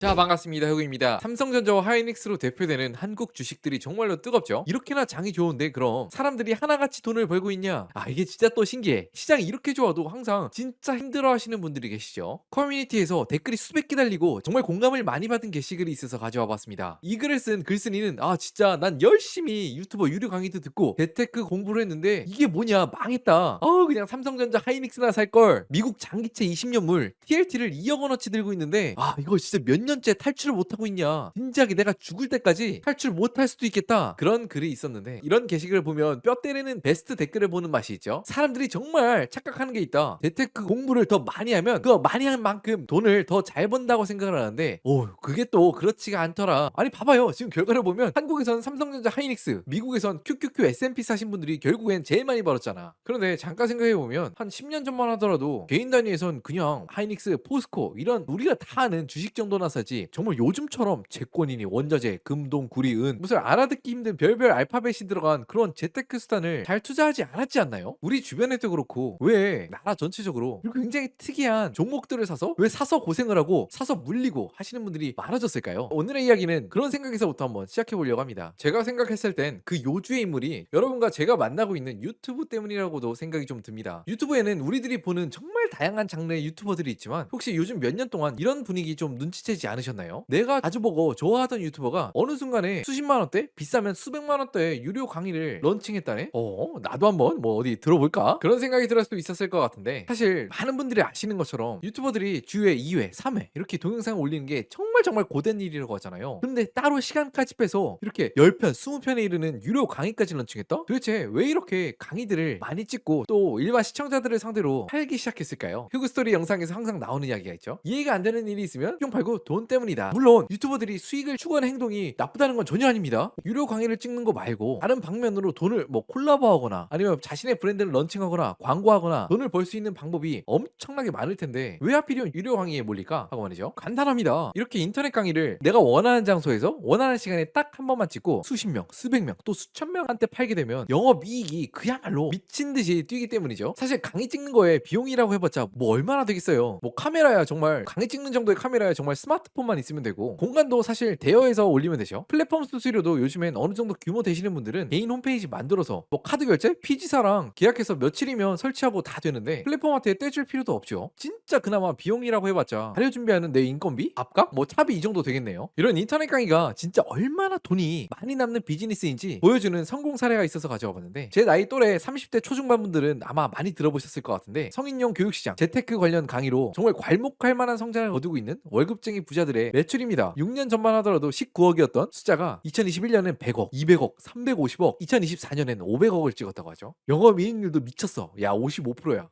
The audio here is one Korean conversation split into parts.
자, 반갑습니다. 흑우입니다. 삼성전자와 하이닉스로 대표되는 한국 주식들이 정말로 뜨겁죠. 이렇게나 장이 좋은데 그럼 사람들이 하나같이 돈을 벌고 있냐? 이게 진짜 또 신기해. 시장이 이렇게 좋아도 항상 진짜 힘들어하시는 분들이 계시죠. 커뮤니티에서 댓글이 수백 개 달리고 정말 공감을 많이 받은 게시글이 있어서 가져와 봤습니다. 이 글을 쓴 글쓴이는 진짜 난 열심히 유튜버 유료 강의도 듣고 재테크 공부를 했는데 이게 뭐냐, 망했다. 그냥 삼성전자 하이닉스나 살걸. 미국 장기채 20년물 TLT를 2억 원어치 들고 있는데 이거 진짜 몇 년째 탈출을 못하고 있냐, 진지하게 내가 죽을 때까지 탈출 못할 수도 있겠다, 그런 글이 있었는데, 이런 게시글을 보면 뼈 때리는 베스트 댓글을 보는 맛이 있죠. 사람들이 정말 착각하는 게 있다. 재테크 공부를 더 많이 하면 그 많이 한 만큼 돈을 더 잘 번다고 생각을 하는데, 그게 또 그렇지가 않더라. 아니 봐봐요, 지금 결과를 보면 한국에선 삼성전자 하이닉스, 미국에선 QQQ S&P 사신 분들이 결국엔 제일 많이 벌었잖아. 그런데 잠깐 생각해보면 한 10년 전만 하더라도 개인 단위에선 그냥 하이닉스, 포스코 이런 우리가 다 아는 주식 정도나 사지, 정말 요즘처럼 채권이니 원자재, 금동, 구리, 은, 무슨 알아듣기 힘든 별별 알파벳이 들어간 그런 재테크 수단을 잘 투자하지 않았지 않나요? 우리 주변에도 그렇고 왜 나라 전체적으로 이렇게 굉장히 특이한 종목들을 사서, 왜 사서 고생을 하고 사서 물리고 하시는 분들이 많아졌을까요? 오늘의 이야기는 그런 생각에서부터 한번 시작해 보려고 합니다. 제가 생각했을 땐 그 요주의 인물이 여러분과 제가 만나고 있는 유튜브 때문이라고도 생각이 좀 듭니다. 유튜브에는 우리들이 보는 정말 다양한 장르의 유튜버들이 있지만, 혹시 요즘 몇 년 동안 이런 분위기 좀 눈치채지 않으셨나요? 내가 자주 보고 좋아하던 유튜버가 어느 순간에 수십만 원대, 비싸면 수백만 원대의 유료 강의를 런칭했다네? 나도 한번 뭐 어디 들어볼까? 그런 생각이 들을 수도 있었을 것 같은데, 사실 많은 분들이 아시는 것처럼 유튜버들이 주에 2회, 3회 이렇게 동영상을 올리는 게 정말 고된 일이라고 하잖아요. 근데 따로 시간까지 빼서 이렇게 10편, 20편에 이르는 유료 강의까지 런칭했다? 도대체 왜 이렇게 강의들을 많이 찍고 또 일반 시청자들을 상대로 팔기 시작했을까요? 휴그스토리 영상에서 항상 나오는 이야기가 있죠. 이해가 안 되는 일이 있으면 뿅 팔고 돈 때문이다. 물론 유튜버들이 수익을 추구하는 행동이 나쁘다는 건 전혀 아닙니다. 유료 강의를 찍는 거 말고 다른 방면으로 돈을 뭐 콜라보하거나 아니면 자신의 브랜드를 런칭하거나 광고하거나 돈을 벌 수 있는 방법이 엄청나게 많을 텐데 왜 하필이면 유료 강의에 몰릴까 하고 말이죠. 간단합니다. 이렇게 인터넷 강의를 내가 원하는 장소에서 원하는 시간에 딱 한 번만 찍고 수십 명, 수백 명, 또 수천 명한테 팔게 되면 영업이익이 그야말로 미친 듯이 뛰기 때문이죠. 사실 강의 찍는 거에 비용이라고 해봤자 뭐 얼마나 되겠어요. 뭐 카메라야, 정말 강의 찍는 정도의 카메라야 정말 스마트폰만 있으면 되고, 공간도 사실 대여해서 올리면 되죠. 플랫폼 수수료도 요즘엔 어느 정도 규모 되시는 분들은 개인 홈페이지 만들어서 뭐 카드 결제, 피지사랑 계약해서 며칠이면 설치하고 다 되는데, 플랫폼한테 떼줄 필요도 없죠. 진짜 그나마 비용이라고 해봤자 자료 준비하는 내 인건비, 앞값, 뭐 차비 이 정도 되겠네요. 이런 인터넷 강의가 진짜 얼마나 돈이 많이 남는 비즈니스인지 보여주는 성공 사례가 있어서 가져와 봤는데, 제 나이 또래 30대 초중반 분들은 아마 많이 들어보셨을 것 같은데, 성인용 교육시장 재테크 관련 강의로 정말 괄목할 만한 성장을 거두고 있는 월급쟁이 부자들의 매출입니다. 6년 전만 하더라도 19억이었던 숫자가 2021년엔 100억, 200억, 350억, 2024년엔 500억을 찍었다고 하죠. 영업이익률도 미쳤어. 야, 55%야.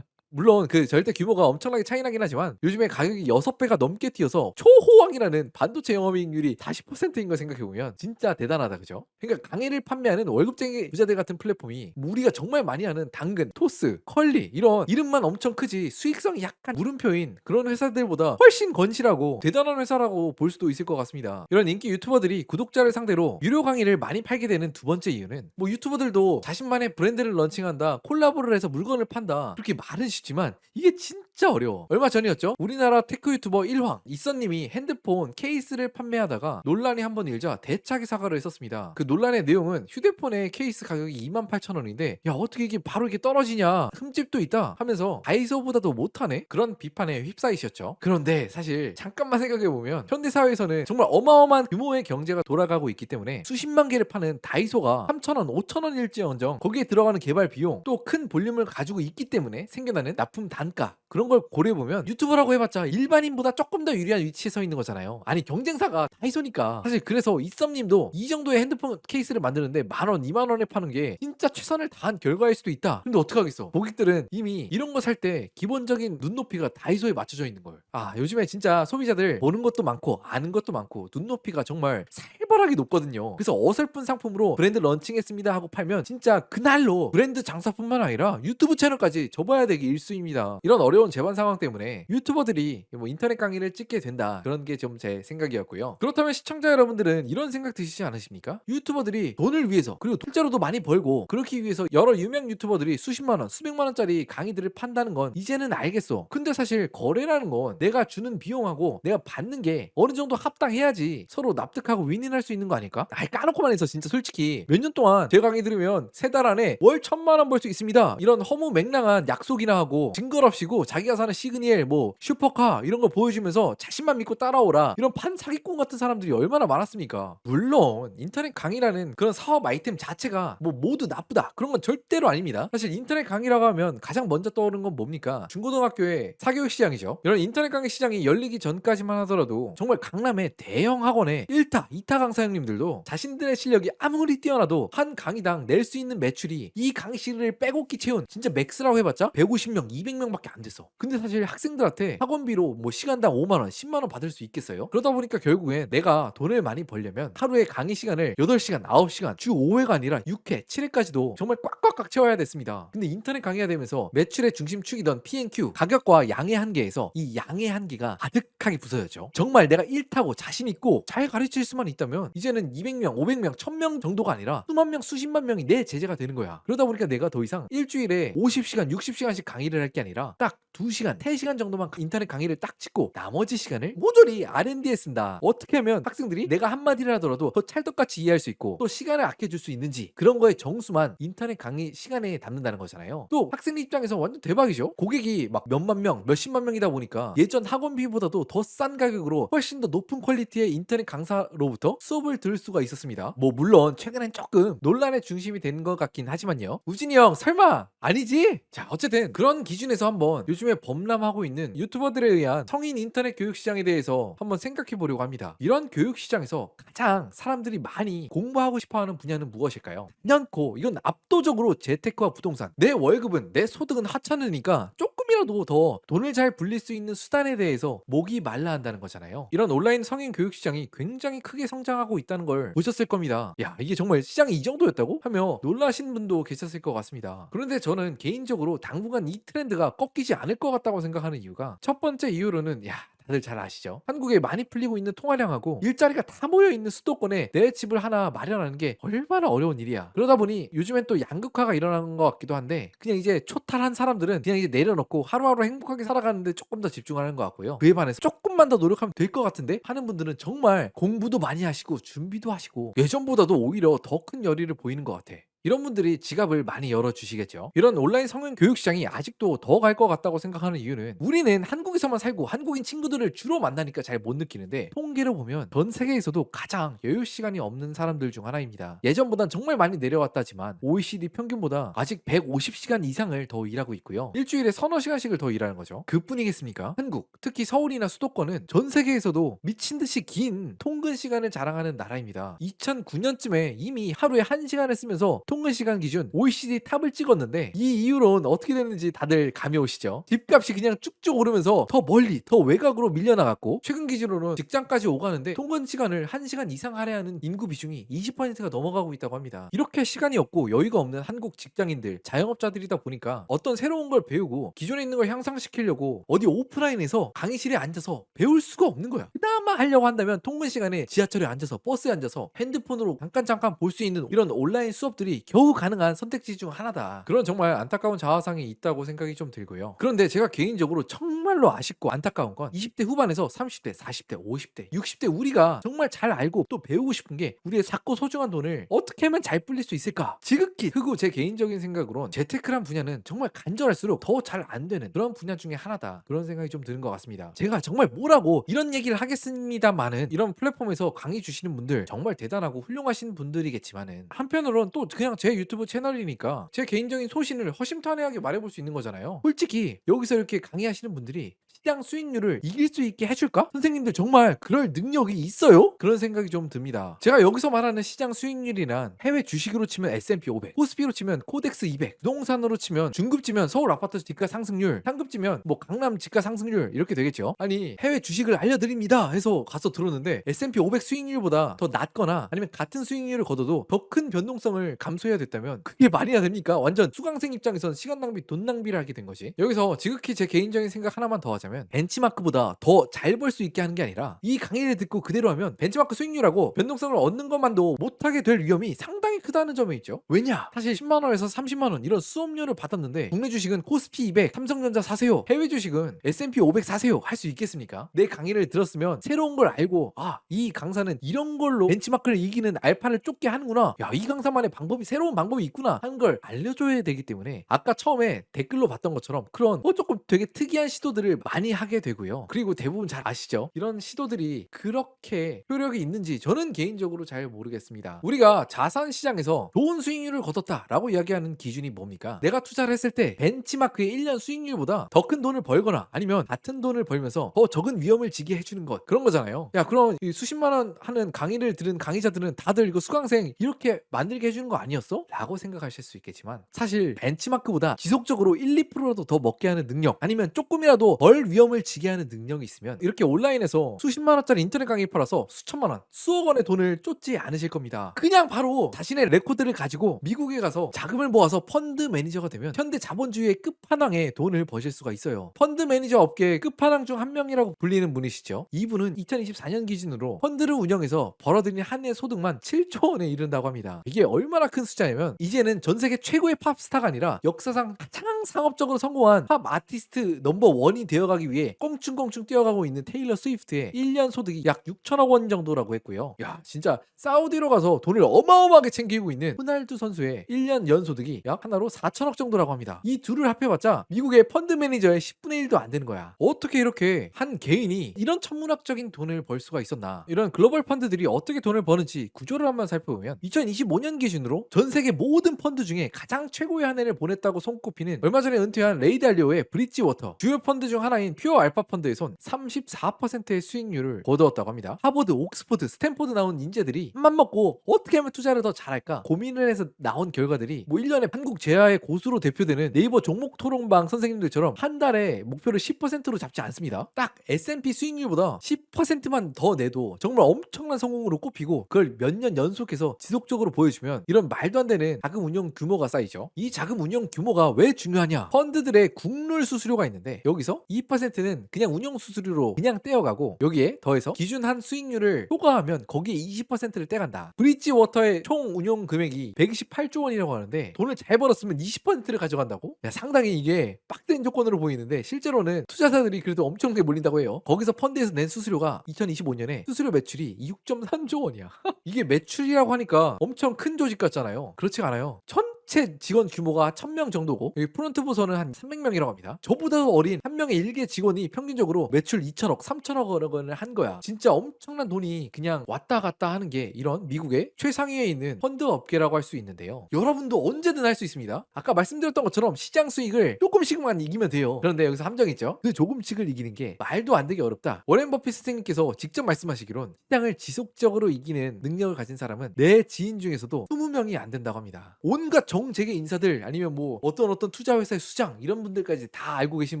물론 그 절대 규모가 엄청나게 차이 나긴 하지만 요즘에 가격이 6배가 넘게 뛰어서 초호황이라는 반도체 영업이익률이 40%인 걸 생각해보면 진짜 대단하다, 그죠? 그러니까 강의를 판매하는 월급쟁이 부자들 같은 플랫폼이 우리가 정말 많이 아는 당근, 토스, 컬리 이런 이름만 엄청 크지 수익성이 약간 물음표인 그런 회사들보다 훨씬 건실하고 대단한 회사라고 볼 수도 있을 것 같습니다. 이런 인기 유튜버들이 구독자를 상대로 유료 강의를 많이 팔게 되는 두 번째 이유는, 뭐 유튜버들도 자신만의 브랜드를 런칭한다, 콜라보를 해서 물건을 판다, 그렇게 말은 쉽지만 이게 진짜 어려워. 얼마 전이었죠? 우리나라 테크 유튜버 일황 이써님이 핸드폰 케이스를 판매하다가 논란이 한번 일자 대차게 사과를 했었습니다. 그 논란의 내용은 휴대폰의 케이스 가격이 28,000원인데 야, 어떻게 이게 바로 이렇게 떨어지냐, 흠집도 있다 하면서 다이소보다도 못하네, 그런 비판에 휩싸이셨죠. 그런데 사실 잠깐만 생각해보면 현대사회에서는 정말 어마어마한 규모의 경제가 돌아가고 있기 때문에 수십만 개를 파는 다이소가 3,000원, 5,000원일지언정 거기에 들어가는 개발 비용, 또 큰 볼륨을 가지고 있기 때문에 생겨나는 납품 단가, 그런 걸 고려해보면 유튜버라고 해봤자 일반인보다 조금 더 유리한 위치에 서 있는 거잖아요. 아니 경쟁사가 다이소니까. 사실 그래서 이썸님도 이 정도의 핸드폰 케이스를 만드는데 10,000원, 20,000원에 파는 게 진짜 최선을 다한 결과일 수도 있다. 근데 어떡하겠어, 고객들은 이미 이런 거 살 때 기본적인 눈높이가 다이소에 맞춰져 있는 걸. 요즘에 진짜 소비자들 보는 것도 많고 아는 것도 많고 눈높이가 정말 살벌하게 높거든요. 그래서 어설픈 상품으로 브랜드 런칭했습니다 하고 팔면 진짜 그날로 브랜드 장사뿐만 아니라 유튜브 채널까지 접어야 되기 일쑤입니다. 이런 어려운 제반 상황 때문에 유튜버들이 뭐 인터넷 강의를 찍게 된다, 그런 게 좀 제 생각이었고요. 그렇다면 시청자 여러분들은 이런 생각 드시지 않으십니까? 유튜버들이 돈을 위해서, 그리고 실제로도 많이 벌고 그렇기 위해서 여러 유명 유튜버들이 수십만원 수백만원짜리 강의들을 판다는 건 이제는 알겠어. 근데 사실 거래라는 건 내가 주는 비용하고 내가 받는 게 어느 정도 합당해야지 서로 납득하고 윈윈할 수 있는 거 아닐까? 아이, 까놓고만 해서 진짜 솔직히 몇 년 동안 제 강의 들으면 세 달 안에 월 1,000만원 벌 수 있습니다, 이런 허무맹랑한 약속이나 하고 증거 없이고 자기가 사는 시그니엘 뭐 슈퍼카 이런 거 보여주면서 자신만 믿고 따라오라, 이런 판 사기꾼 같은 사람들이 얼마나 많았습니까? 물론 인터넷 강의라는 그런 사업 아이템 자체가 뭐 모두 나쁘다, 그런 건 절대로 아닙니다. 사실 인터넷 강의라고 하면 가장 먼저 떠오르는 건 뭡니까? 중고등학교의 사교육 시장이죠. 이런 인터넷 강의 시장이 열리기 전까지만 하더라도 정말 강남의 대형 학원의 1타, 2타 강사 형님들도 자신들의 실력이 아무리 뛰어나도 한 강의당 낼 수 있는 매출이 이 강의실을 빼곡히 채운 진짜 맥스라고 해봤자 150명, 200명밖에 안 됐어. 근데 사실 학생들한테 학원비로 뭐 시간당 5만원, 10만원 받을 수 있겠어요? 그러다 보니까 결국엔 내가 돈을 많이 벌려면 하루에 강의 시간을 8시간, 9시간, 주 5회가 아니라 6회, 7회까지도 정말 꽉꽉꽉 채워야 됐습니다. 근데 인터넷 강의가 되면서 매출의 중심축이던 P&Q, 가격과 양의 한계에서 이 양의 한계가 가득하게 부서졌죠. 정말 내가 1타고 자신 있고 잘 가르칠 수만 있다면 이제는 200명, 500명, 1000명 정도가 아니라 수만 명, 수십만 명이 내 제자가 되는 거야. 그러다 보니까 내가 더 이상 일주일에 50시간, 60시간씩 강의를 할 게 아니라 딱 2시간, 3시간 정도만 인터넷 강의를 딱 찍고 나머지 시간을 모조리 R&D에 쓴다. 어떻게 하면 학생들이 내가 한마디를 하더라도 더 찰떡같이 이해할 수 있고 또 시간을 아껴줄 수 있는지, 그런 거의 정수만 인터넷 강의 시간에 담는다는 거잖아요. 또 학생 입장에서 완전 대박이죠. 고객이 막 몇만 명, 몇십만 명이다 보니까 예전 학원비보다도 더 싼 가격으로 훨씬 더 높은 퀄리티의 인터넷 강사로부터 수업을 들을 수가 있었습니다. 뭐 물론 최근엔 조금 논란의 중심이 된 것 같긴 하지만요. 우진이 형 설마 아니지? 자, 어쨌든 그런 기준에서 한번 요즘에 범람하고 있는 유튜버들에 의한 성인 인터넷 교육 시장에 대해서 한번 생각해 보려고 합니다. 이런 교육 시장에서 가장 사람들이 많이 공부하고 싶어하는 분야는 무엇일까요? 단연코 이건 압도적으로 재테크와 부동산. 내 월급은, 내 소득은 하찮으니까 조금이라도 더 돈을 잘 불릴 수 있는 수단에 대해서 목이 말라 한다는 거잖아요. 이런 온라인 성인 교육 시장이 굉장히 크게 성장하고 있다는 걸 보셨을 겁니다. 야, 이게 정말 시장이 이 정도였다고? 하며 놀라신 분도 계셨을 것 같습니다. 그런데 저는 개인적으로 당분간 이 트렌드가 꺾이지 않을 것 같다고 생각하는 이유가, 첫 번째 이유로는 다들 잘 아시죠? 한국에 많이 풀리고 있는 통화량하고 일자리가 다 모여있는 수도권에 내 집을 하나 마련하는 게 얼마나 어려운 일이야. 그러다 보니 요즘엔 또 양극화가 일어나는 것 같기도 한데, 그냥 이제 초탈한 사람들은 그냥 이제 내려놓고 하루하루 행복하게 살아가는데 조금 더 집중하는 것 같고요. 그에 반해서 조금만 더 노력하면 될 것 같은데 하는 분들은 정말 공부도 많이 하시고 준비도 하시고 예전보다도 오히려 더 큰 열의를 보이는 것 같아. 이런 분들이 지갑을 많이 열어주시겠죠. 이런 온라인 성인 교육 시장이 아직도 더 갈 것 같다고 생각하는 이유는, 우리는 한국에서만 살고 한국인 친구들을 주로 만나니까 잘 못 느끼는데, 통계를 보면 전 세계에서도 가장 여유 시간이 없는 사람들 중 하나입니다. 예전보단 정말 많이 내려왔다지만 OECD 평균보다 아직 150시간 이상을 더 일하고 있고요. 일주일에 서너 시간씩을 더 일하는 거죠. 그뿐이겠습니까? 한국, 특히 서울이나 수도권은 전 세계에서도 미친 듯이 긴 통근 시간을 자랑하는 나라입니다. 2009년쯤에 이미 하루에 1시간을 쓰면서 통근 시간 기준 OECD 탑을 찍었는데, 이 이후로는 어떻게 됐는지 다들 감이 오시죠? 집값이 그냥 쭉쭉 오르면서 더 멀리, 더 외곽으로 밀려나갔고, 최근 기준으로는 직장까지 오가는데 통근 시간을 1시간 이상 할애하는 인구 비중이 20%가 넘어가고 있다고 합니다. 이렇게 시간이 없고 여유가 없는 한국 직장인들, 자영업자들이다 보니까 어떤 새로운 걸 배우고 기존에 있는 걸 향상시키려고 어디 오프라인에서 강의실에 앉아서 배울 수가 없는 거야. 그나마 하려고 한다면 통근 시간에 지하철에 앉아서, 버스에 앉아서 핸드폰으로 잠깐 볼 수 있는 이런 온라인 수업들이 겨우 가능한 선택지 중 하나다. 그런 정말 안타까운 자화상이 있다고 생각이 좀 들고요. 그런데 제가 개인적으로 정말로 아쉽고 안타까운 건, 20대 후반에서 30대, 40대, 50대, 60대 우리가 정말 잘 알고 또 배우고 싶은 게, 우리의 작고 소중한 돈을 어떻게 하면 잘 불릴 수 있을까? 지극히 크고 제 개인적인 생각으론 재테크란 분야는 정말 간절할수록 더 잘 안 되는 그런 분야 중에 하나다, 그런 생각이 좀 드는 것 같습니다. 제가 정말 뭐라고 이런 얘기를 하겠습니다만은, 이런 플랫폼에서 강의 주시는 분들 정말 대단하고 훌륭하신 분들이겠지만은, 한편으론 또 그냥 제 유튜브 채널이니까 제 개인적인 소신을 허심탄회하게 말해볼 수 있는 거잖아요. 솔직히 여기서 이렇게 강의하시는 분들이 시장 수익률을 이길 수 있게 해줄까? 선생님들 정말 그럴 능력이 있어요? 그런 생각이 좀 듭니다. 제가 여기서 말하는 시장 수익률이란 해외 주식으로 치면 S&P 500, 코스피로 치면 코덱스 200, 부동산으로 치면 중급지면 서울 아파트 집가 상승률, 상급지면 뭐 강남 집가 상승률 이렇게 되겠죠. 아니 해외 주식을 알려드립니다 해서 가서 들었는데 S&P 500 수익률보다 더 낮거나 아니면 같은 수익률을 거둬도 더 큰 변동성을 감수해야 됐다면 그게 말이나 됩니까? 완전 수강생 입장에선 시간 낭비, 돈 낭비를 하게 된 거지. 여기서 지극히 제 개인적인 생각 하나만 더 하자면 벤치마크보다 더 잘 벌 수 있게 하는 게 아니라 이 강의를 듣고 그대로 하면 벤치마크 수익률하고 변동성을 얻는 것만도 못하게 될 위험이 상당히 크다는 점에 있죠. 왜냐? 사실 10만원에서 30만원 이런 수업료를 받았는데 국내 주식은 코스피 200, 삼성전자 사세요, 해외 주식은 S&P 500 사세요 할 수 있겠습니까? 내 강의를 들었으면 새로운 걸 알고 이 강사는 이런 걸로 벤치마크를 이기는 알파를 쫓게 하는구나, 야 이 강사만의 방법이 새로운 방법이 있구나 하는 걸 알려줘야 되기 때문에 아까 처음에 댓글로 봤던 것처럼 그런 조금 되게 특이한 시도들을 많이 하게 되고요. 그리고 대부분 잘 아시죠? 이런 시도들이 그렇게 효력이 있는지 저는 개인적으로 잘 모르겠습니다. 우리가 자산 시장에서 좋은 수익률을 거뒀다라고 이야기하는 기준이 뭡니까? 내가 투자를 했을 때 벤치마크의 1년 수익률보다 더 큰 돈을 벌거나 아니면 같은 돈을 벌면서 더 적은 위험을 지게 해주는 것, 그런 거잖아요. 야 그럼 이 수십만 원 하는 강의를 들은 강의자들은 다들 이거 수강생 이렇게 만들게 해주는 거 아니었어? 라고 생각하실 수 있겠지만 사실 벤치마크보다 지속적으로 1, 2%라도 더 먹게 하는 능력, 아니면 조금이라도 덜 위험을 지게 하는 능력이 있으면 이렇게 온라인에서 수십만 원짜리 인터넷 강의 팔아서 수천만 원, 수억 원의 돈을 쫓지 않으실 겁니다. 그냥 바로 자신의 레코드를 가지고 미국에 가서 자금을 모아서 펀드 매니저가 되면 현대 자본주의의 끝판왕에 돈을 버실 수가 있어요. 펀드 매니저 업계의 끝판왕 중 한 명이라고 불리는 분이시죠. 이분은 2024년 기준으로 펀드를 운영해서 벌어들인 한 해 소득만 7조 원에 이른다고 합니다. 이게 얼마나 큰 숫자냐면 이제는 전 세계 최고의 팝스타가 아니라 역사상 가장 상업적으로 성공한 팝 아티스트 넘버 원이 되어가기 위해 껑충껑충 뛰어가고 있는 테일러 스위프트의 1년 소득이 약 6천억 원 정도라고 했고요. 야 진짜 사우디로 가서 돈을 어마어마하게 챙기고 있는 호날두 선수의 1년 연소득이 약 하나로 4천억 정도라고 합니다. 이 둘을 합해봤자 미국의 펀드 매니저의 10분의 1도 안 되는 거야. 어떻게 이렇게 한 개인이 이런 천문학적인 돈을 벌 수가 있었나. 이런 글로벌 펀드들이 어떻게 돈을 버는지 구조를 한번 살펴보면 2025년 기준으로 전 세계 모든 펀드 중에 가장 최고의 한 해를 보냈다고 손꼽히는 얼마 전에 은퇴한 레이 달리오의 브릿지워터, 주요 펀드 중 하나인 퓨어 알파 펀드에선 34%의 수익률을 거두었다고 합니다. 하버드, 옥스퍼드, 스탠포드 나온 인재들이 맘 먹고 어떻게 하면 투자를 더 잘할까 고민을 해서 나온 결과들이 뭐 1년에 한국 제야의 고수로 대표되는 네이버 종목 토론방 선생님들처럼 한 달에 목표를 10%로 잡지 않습니다. 딱 S&P 수익률보다 10%만 더 내도 정말 엄청난 성공으로 꼽히고 그걸 몇 년 연속해서 지속적으로 보여주면 이런 말도 안 되는 자금 운용 규모가 쌓이죠. 이 자금 운용 규모가 왜 중요하냐? 펀드들의 국룰 수수료가 있는데 여기서 2%는 그냥 운용 수수료로 그냥 떼어가고 여기에 더해서 기준 한 수익률을 초과하면 거기에 20%를 떼간다. 브릿지워터의 총 운용 금액이 128조 원이라고 하는데 돈을 잘 벌었으면 20%를 가져간다고? 야, 상당히 이게 빡센 조건으로 보이는데 실제로는 투자자들이 그래도 엄청나게 몰린다고 해요. 거기서 펀드에서 낸 수수료가 2025년에 수수료 매출이 6.3조 원이야. 이게 매출이라고 하니까 엄청 큰 조직 같잖아요. 그렇지가 않아요. 전체 직원 규모가 1000명 정도고 여기 프론트 부서는 한 300명이라고 합니다. 저보다 어린 한 명의 일개 직원이 평균적으로 매출 2천억, 3천억 원을 한 거야. 진짜 엄청난 돈이 그냥 왔다 갔다 하는 게 이런 미국의 최상위에 있는 펀드 업계라고 할 수 있는데요. 여러분도 언제든 할 수 있습니다. 아까 말씀드렸던 것처럼 시장 수익을 조금씩만 이기면 돼요. 그런데 여기서 함정이 있죠. 그 조금씩을 이기는 게 말도 안 되게 어렵다. 워렌 버핏 선생님께서 직접 말씀하시기론 시장을 지속적으로 이기는 능력을 가진 사람은 내 지인 중에서도 20명이 안 된다고 합니다. 온갖 정재계 인사들 아니면 뭐 어떤 투자 회사의 수장 이런 분들까지 다 알고 계신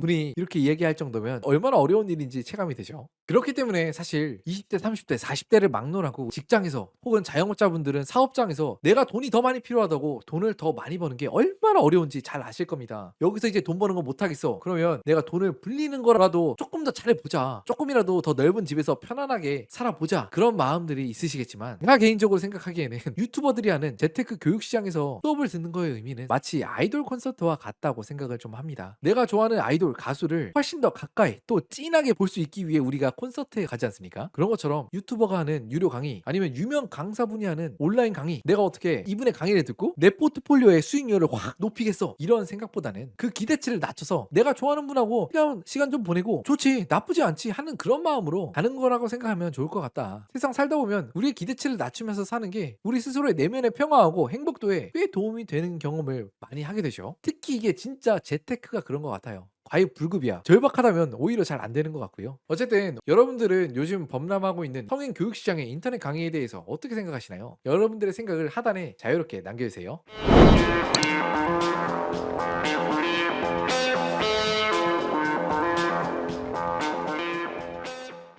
분이 이렇게 이야기할 정도면 얼마나 어려운 일인지 체감이 되죠. 그렇기 때문에 사실 20대, 30대, 40대를 막론하고 직장에서 혹은 자영업자분들은 사업장에서 내가 돈이 더 많이 필요하다고 돈을 더 많이 버는 게 얼마나 어려운지 잘 아실 겁니다. 여기서 이제 돈 버는 거 못하겠어. 그러면 내가 돈을 불리는 거라도 조금 더 잘해보자. 조금이라도 더 넓은 집에서 편안하게 살아보자. 그런 마음들이 있으시겠지만 제가 개인적으로 생각하기에는 유튜버들이 하는 재테크 교육 시장에서 수업을 듣는 거의 의미는 마치 아이돌 콘서트와 같다고 생각을 좀 합니다. 내가 좋아하는 아이돌 가수를 훨씬 더 가까이 또 찐하게 볼 수 있기 위해 우리가 콘서트에 가지 않습니까? 그런 것처럼 유튜버가 하는 유료 강의 아니면 유명 강사분이 하는 온라인 강의, 내가 어떻게 이분의 강의를 듣고 내 포트폴리오의 수익률을 확 높이겠어 이런 생각보다는 그 기대치를 낮춰서 내가 좋아하는 분하고 시간 좀 보내고 좋지 나쁘지 않지 하는 그런 마음으로 가는 거라고 생각하면 좋을 것 같다. 세상 살다 보면 우리의 기대치를 낮추면서 사는 게 우리 스스로의 내면의 평화하고 행복도에 꽤 도움이 되는 경험을 많이 하게 되죠. 특히 이게 진짜 재테크가 그런 것 같아요. 과유불급이야. 절박하다면 오히려 잘 안 되는 것 같고요. 어쨌든 여러분들은 요즘 범람하고 있는 성인 교육 시장의 인터넷 강의에 대해서 어떻게 생각하시나요? 여러분들의 생각을 하단에 자유롭게 남겨주세요.